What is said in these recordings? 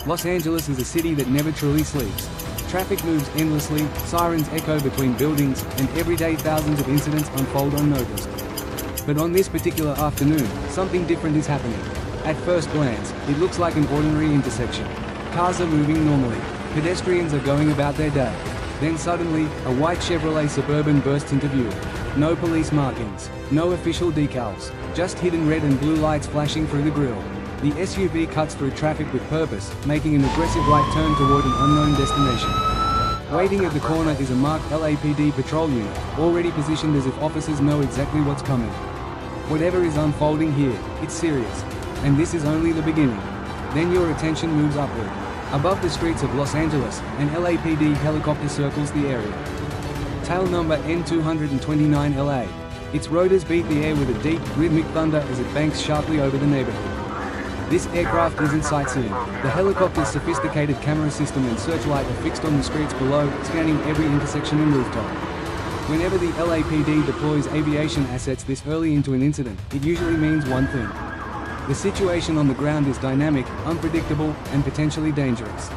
Los Angeles is a city that never truly sleeps. Traffic moves endlessly, sirens echo between buildings, and every day thousands of incidents unfold unnoticed. But on this particular afternoon, something different is happening. At first glance, it looks like an ordinary intersection. Cars are moving normally. Pedestrians are going about their day. Then suddenly, a white Chevrolet Suburban bursts into view. No police markings, no official decals, just hidden red and blue lights flashing through the grille. The SUV cuts through traffic with purpose, making an aggressive right turn toward an unknown destination. Waiting at the corner is a marked LAPD patrol unit, already positioned as if officers know exactly what's coming. Whatever is unfolding here, it's serious. And this is only the beginning. Then your attention moves upward. Above the streets of Los Angeles, an LAPD helicopter circles the area. Tail number N229 LA. Its rotors beat the air with a deep, rhythmic thunder as it banks sharply over the neighborhood. This aircraft isn't sightseeing. The helicopter's sophisticated camera system and searchlight are fixed on the streets below, scanning every intersection and rooftop. Whenever the LAPD deploys aviation assets this early into an incident, it usually means one thing. The situation on the ground is dynamic, unpredictable, and potentially dangerous.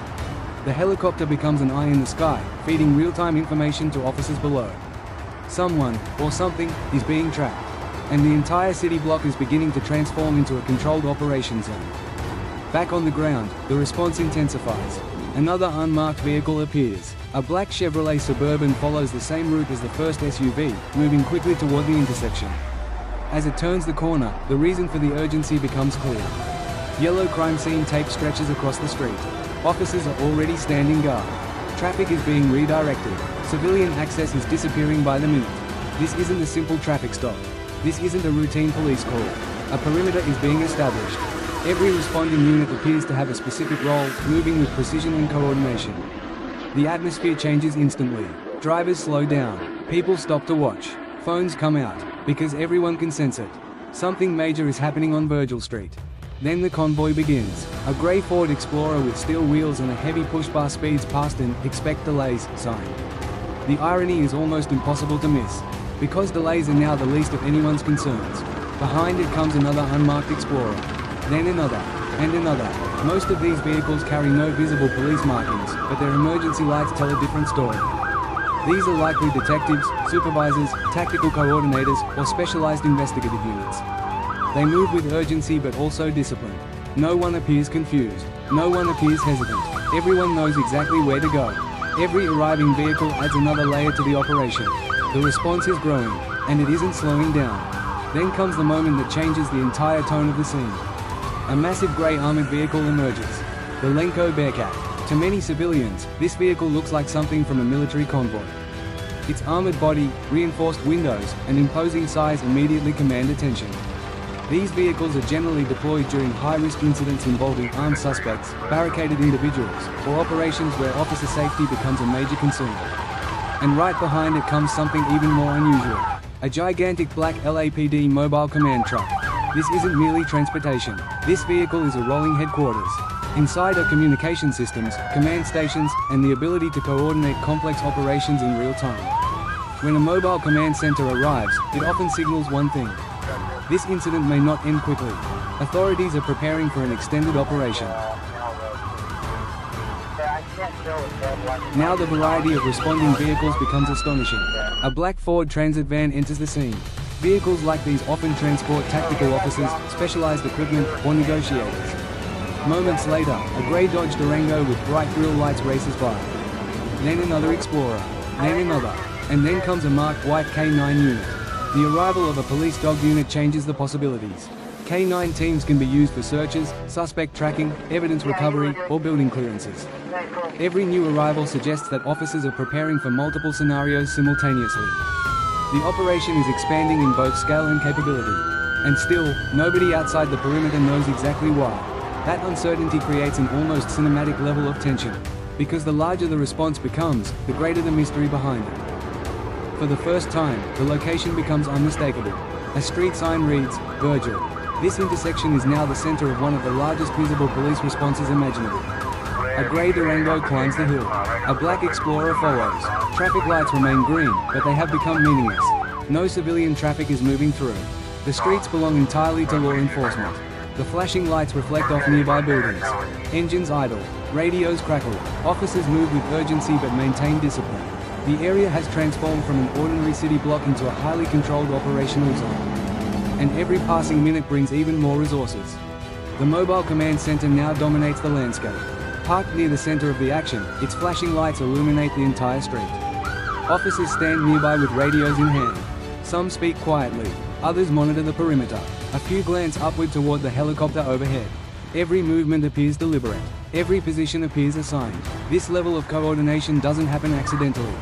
The helicopter becomes an eye in the sky, feeding real-time information to officers below. Someone, or something, is being tracked. And the entire city block is beginning to transform into a controlled operation zone. Back on the ground, the response intensifies. Another unmarked vehicle appears. A black Chevrolet Suburban follows the same route as the first SUV, moving quickly toward the intersection. As it turns the corner, the reason for the urgency becomes clear. Yellow crime scene tape stretches across the street. Officers are already standing guard. Traffic is being redirected. Civilian access is disappearing by the minute. This isn't a simple traffic stop. This isn't a routine police call. A perimeter is being established. Every responding unit appears to have a specific role, moving with precision and coordination. The atmosphere changes instantly. Drivers slow down. People stop to watch. Phones come out, because everyone can sense it. Something major is happening on Virgil Street. Then the convoy begins. A grey Ford Explorer with steel wheels and a heavy push-bar speeds past an "expect delays" sign. The irony is almost impossible to miss. Because delays are now the least of anyone's concerns. Behind it comes another unmarked Explorer. Then another, and another. Most of these vehicles carry no visible police markings, but their emergency lights tell a different story. These are likely detectives, supervisors, tactical coordinators, or specialized investigative units. They move with urgency but also discipline. No one appears confused. No one appears hesitant. Everyone knows exactly where to go. Every arriving vehicle adds another layer to the operation. The response is growing, and it isn't slowing down. Then comes the moment that changes the entire tone of the scene. A massive grey armored vehicle emerges. The BearCat. To many civilians, this vehicle looks like something from a military convoy. Its armored body, reinforced windows, and imposing size immediately command attention. These vehicles are generally deployed during high-risk incidents involving armed suspects, barricaded individuals, or operations where officer safety becomes a major concern. And right behind it comes something even more unusual. A gigantic black LAPD mobile command truck. This isn't merely transportation. This vehicle is a rolling headquarters. Inside are communication systems, command stations, and the ability to coordinate complex operations in real time. When a mobile command center arrives, it often signals one thing. This incident may not end quickly. Authorities are preparing for an extended operation. Now the variety of responding vehicles becomes astonishing. A black Ford Transit van enters the scene. Vehicles like these often transport tactical officers, specialized equipment, or negotiators. Moments later, a grey Dodge Durango with bright grille lights races by. Then another Explorer. Then another. And then comes a marked white K9 unit. The arrival of a police dog unit changes the possibilities. K9 teams can be used for searches, suspect tracking, evidence recovery, or building clearances. Every new arrival suggests that officers are preparing for multiple scenarios simultaneously. The operation is expanding in both scale and capability. And still, nobody outside the perimeter knows exactly why. That uncertainty creates an almost cinematic level of tension. Because the larger the response becomes, the greater the mystery behind it. For the first time, the location becomes unmistakable. A street sign reads, Virgil. This intersection is now the center of one of the largest visible police responses imaginable. A grey Durango climbs the hill. A black Explorer follows. Traffic lights remain green, but they have become meaningless. No civilian traffic is moving through. The streets belong entirely to law enforcement. The flashing lights reflect off nearby buildings. Engines idle. Radios crackle. Officers move with urgency but maintain discipline. The area has transformed from an ordinary city block into a highly controlled operational zone. And every passing minute brings even more resources. The mobile command center now dominates the landscape. Parked near the center of the action, its flashing lights illuminate the entire street. Officers stand nearby with radios in hand. Some speak quietly, others monitor the perimeter. A few glance upward toward the helicopter overhead. Every movement appears deliberate. Every position appears assigned. This level of coordination doesn't happen accidentally.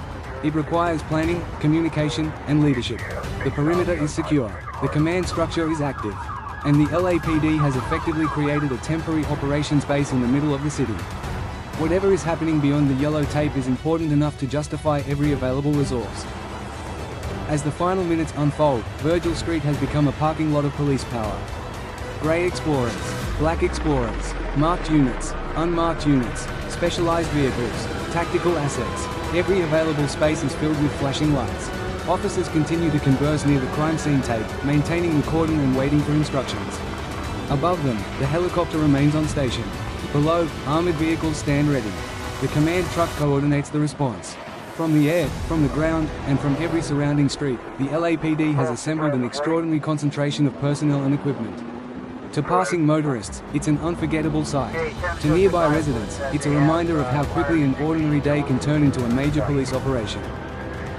It requires planning, communication, and leadership. The perimeter is secure. The command structure is active. And the LAPD has effectively created a temporary operations base in the middle of the city. Whatever is happening beyond the yellow tape is important enough to justify every available resource. As the final minutes unfold, Virgil Street has become a parking lot of police power. Grey Explorers, Black Explorers, marked units, unmarked units, specialized vehicles, tactical assets. Every available space is filled with flashing lights. Officers continue to converse near the crime scene tape, maintaining the cordon and waiting for instructions. Above them, the helicopter remains on station. Below, armored vehicles stand ready. The command truck coordinates the response. From the air, from the ground, and from every surrounding street, the LAPD has assembled an extraordinary concentration of personnel and equipment. To passing motorists, it's an unforgettable sight. To nearby residents, it's a reminder of how quickly an ordinary day can turn into a major police operation.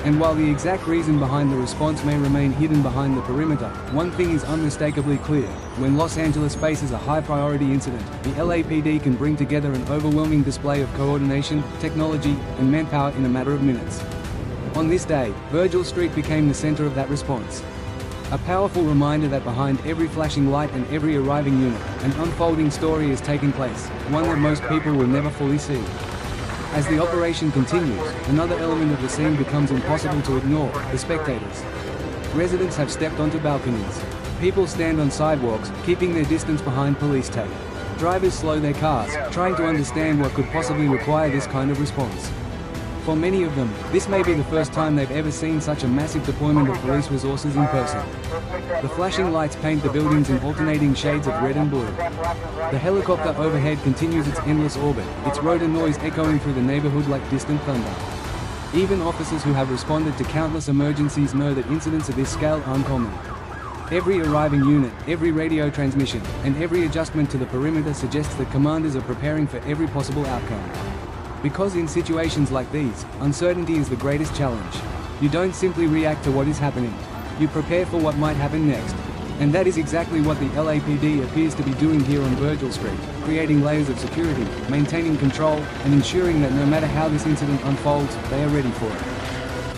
And while the exact reason behind the response may remain hidden behind the perimeter, one thing is unmistakably clear. When Los Angeles faces a high-priority incident, the LAPD can bring together an overwhelming display of coordination, technology, and manpower in a matter of minutes. On this day, Virgil Street became the center of that response. A powerful reminder that behind every flashing light and every arriving unit, an unfolding story is taking place, one that most people will never fully see. As the operation continues, another element of the scene becomes impossible to ignore: the spectators. Residents have stepped onto balconies. People stand on sidewalks, keeping their distance behind police tape. Drivers slow their cars, trying to understand what could possibly require this kind of response. For many of them, this may be the first time they've ever seen such a massive deployment of police resources in person. The flashing lights paint the buildings in alternating shades of red and blue. The helicopter overhead continues its endless orbit, its rotor noise echoing through the neighborhood like distant thunder. Even officers who have responded to countless emergencies know that incidents of this scale aren't common. Every arriving unit, every radio transmission, and every adjustment to the perimeter suggests that commanders are preparing for every possible outcome. Because in situations like these, uncertainty is the greatest challenge. You don't simply react to what is happening. You prepare for what might happen next. And that is exactly what the LAPD appears to be doing here on Virgil Street, creating layers of security, maintaining control, and ensuring that no matter how this incident unfolds, they are ready for it.